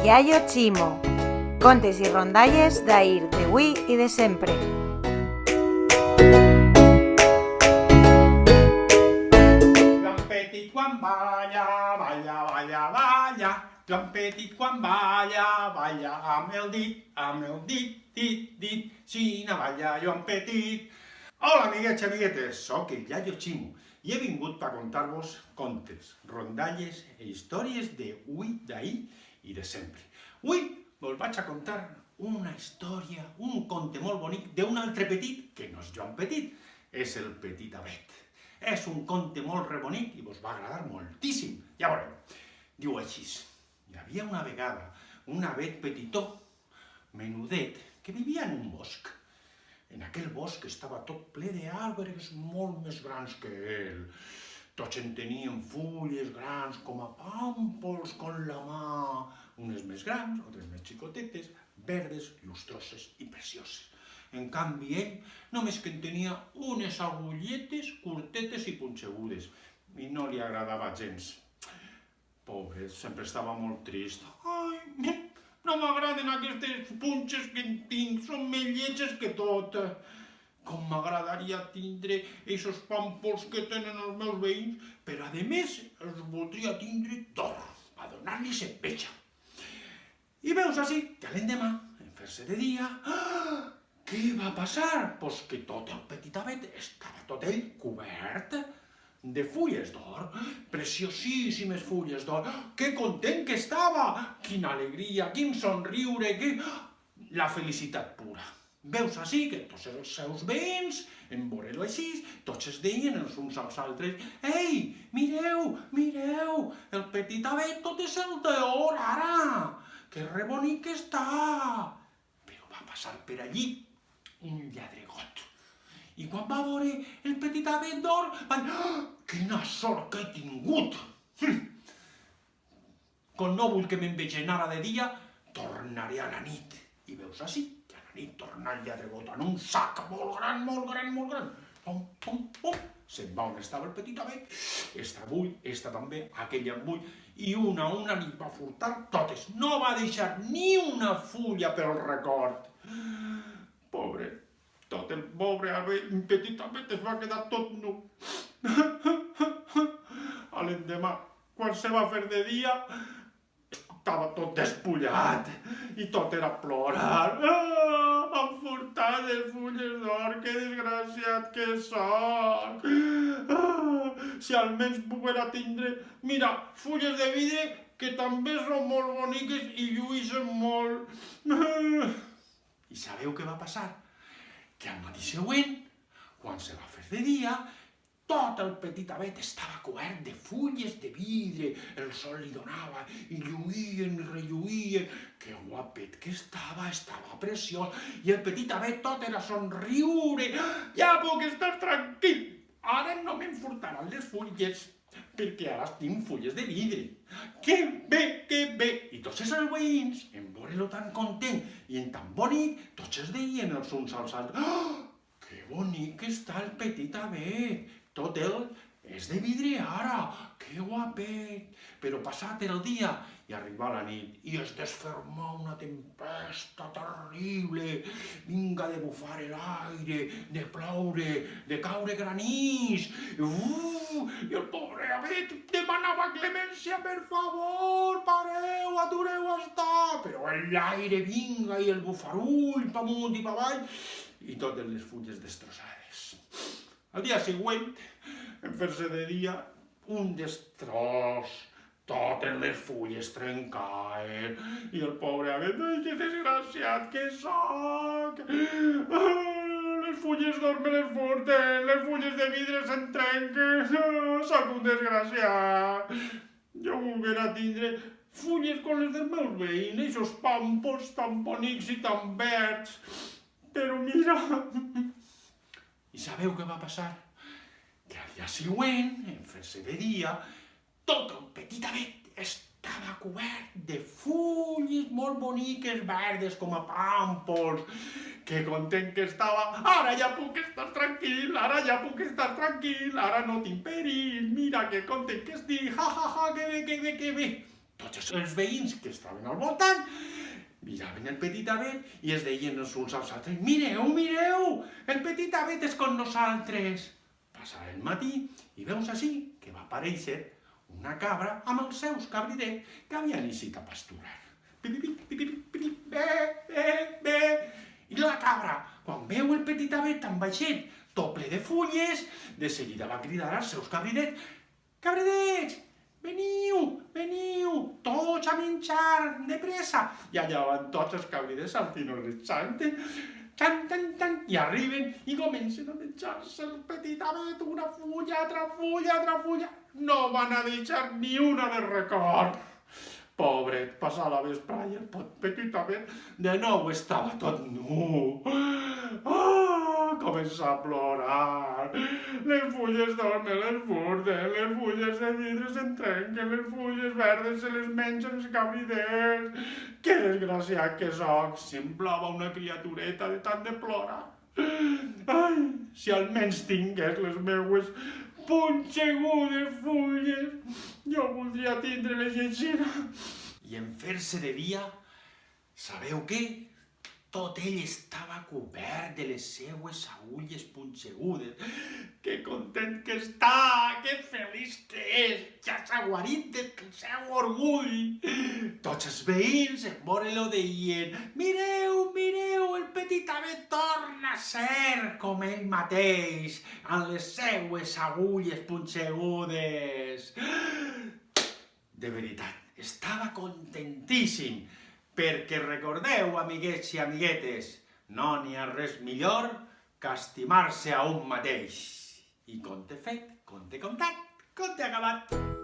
Iaio Chimo, contes i rondalles d'ahir, d'avui i de sempre. Joan Petit quan balla, balla, balla, balla. Joan Petit quan balla, balla amb el dit, dit. Xina balla Joan Petit. Hola, amiguets i amiguetes, soc el Iaio Chimo i he vingut per contar-vos contes, rondalles i històries d'avui, d'ahir i de sempre. Avui vos vaig a contar una història, un conte molt bonic d'un altre petit, que no és Joan Petit, és el Petit Avet. És un conte molt rebonic i vos va agradar moltíssim. Ja veureu. Diu així: hi havia una vegada un avet petitó, menudet, que vivia en un bosc. En aquell bosc estava tot ple d'arbres molt més grans que ell. Tots en tenien fulles grans com a pàmpols con la mà, unes més grans, altres més xicotetes, verdes, lustroses i precioses. En canvi, ell només que en tenia unes agulletes curtetes i punxegudes i no li agradava gens. Pobre, sempre estava molt trist. Ai, no m'agraden aquestes punxes que en tinc, són més lletges que tot. Com m'agradaria tindre aquests pàmpols que tenen els meus veïns, però a més els voldria tindre d'or, per donar-los enveja. I veus així que l'endemà, en fer-se de dia, què va passar? Pues que tot el Petit Avet estava tot ell cobert de fulles d'or, preciosíssimes fulles d'or. Que content que estava! Quina alegria, quin somriure, la felicitat pura. Veus així que tots els seus veïns, en veure-lo així, tots es deien els uns als altres: «Ei, mireu, mireu, el Petit Avet tot és el d'or ara! Que rebonic que està!» Però va passar per allí un lladregot. I quan va veure el Petit Avet d'or, va dir: «Oh, quina sort que he tingut! Com no vull que m'envegen ara de dia, tornaré a la nit». I veus així que a la nit torna el lladregot en un sac molt gran, molt gran, molt gran. Pum, pum, pum. Se'n va on estava el Petit Avet. Esta bull, esta també, aquella bull. I una a una li va furtar totes. No va deixar ni una fulla pel record. Pobre. Tot el pobre Petit Avet es va quedar tot nu. A l'endemà, quan se va fer de dia, estava tot despullat i tot era plorar. M'han furtat les fulles d'or, que desgraciat que soc. Si almenys poguera tindre, mira, fulles de vidre que també són molt boniques i lluïsen molt. I sabeu què va passar? Que al matí següent, quan se va fer de dia, tot el Petit Avet estava cobert de fulles de vidre, el sol li donava i lluïen i relluïen. Que guapet que estava preciós, i el Petit Avet tot era somriure. Ja puc estar tranquil, ara no me'n furtaran les fulles, perquè ara tinc fulles de vidre. Que bé, que bé! I tots els veïns, en veure-lo tan content i en tan bonic, tots es deien els uns als altres: «Oh, que bonic que està el Petit Avet! Tot ell és de vidre ara, que guapet!» Però passat el dia i arribar la nit i es desfermà una tempesta terrible. Vinga de bufar l'aire, de ploure, de caure granís. I el pobre Avet demanava clemència: «Per favor, pareu, atureu a estar!» Però l'aire vinga i el bufarull pa amunt i pa avall i totes les fulles destrossades. Al dia següent, en fer-se de dia, un destroç, totes les fulles trencaren, i el pobre Avet: «Ai, que desgraciat que soc! Les fulles d'or me les furten, les fulles de vidre se'n trenquen, soc un desgraciat! Jo volguera tindre fulles com les dels meus veïns, aquests pàmpols tan bonics i tan verds, però mira...» I sabeu què va passar? Que al dia següent, en fer-se de dia, tot el Petit Avet estava cobert de fulles molt boniques, verdes com a pàmpols. Que content que estava! Ara ja puc estar tranquil, ara ja puc estar tranquil, ara no tinc perill, mira que content que estic, ja, ja, ja, que bé, que bé, que bé. Tots els veïns que estaven al voltant miraven el petit Abet i es deien els uns als altres: mireu, mireu, el petit Abet és con nosaltres. Passava el matí i veus així que va aparèixer una cabra amb els seus cabridets que havien eixit a pasturar. Bé, bé, bé. I la cabra, quan veu el petit Abet tan baixet, tot ple de fulles, de seguida va cridar als seus cabridets: cabridets, veniu, veniu, tots a menjar, de pressa. I allà van tots els cabridets saltinoletxant, i arriben i comencen a menjar-se el petit Abet, una fulla, altra fulla, altra fulla. No van a deixar ni una de record. Pobret, passà la vesprada i el petit Abet de nou estava tot nu. Comença a plorar. Les fulles d'or me les furten, les fulles de vidre se'n trenquen, les fulles verdes se les mengen els cabridets. Que desgraciat que soc, semblava una criatureta de tant de plorar. Ai, si almenys tingués les meues punxegudes fulles, jo voldria tindre-les aixina. I en fer-se de dia, sabeu què? Tot ell estava cobert de les seues agulles punxegudes. Que content que està, que feliç que és, ja s'ha guarit del seu orgull. Tots els veïns en veure-lo deien: mireu, mireu, el petit Abet torna a ser com ell mateix, amb les seues agulles punxegudes. De veritat, estava contentíssim, perquè recordeu, amiguets i amiguetes, no n'hi ha res millor que estimar-se a un mateix. I conte fet, conte contat, conte acabat.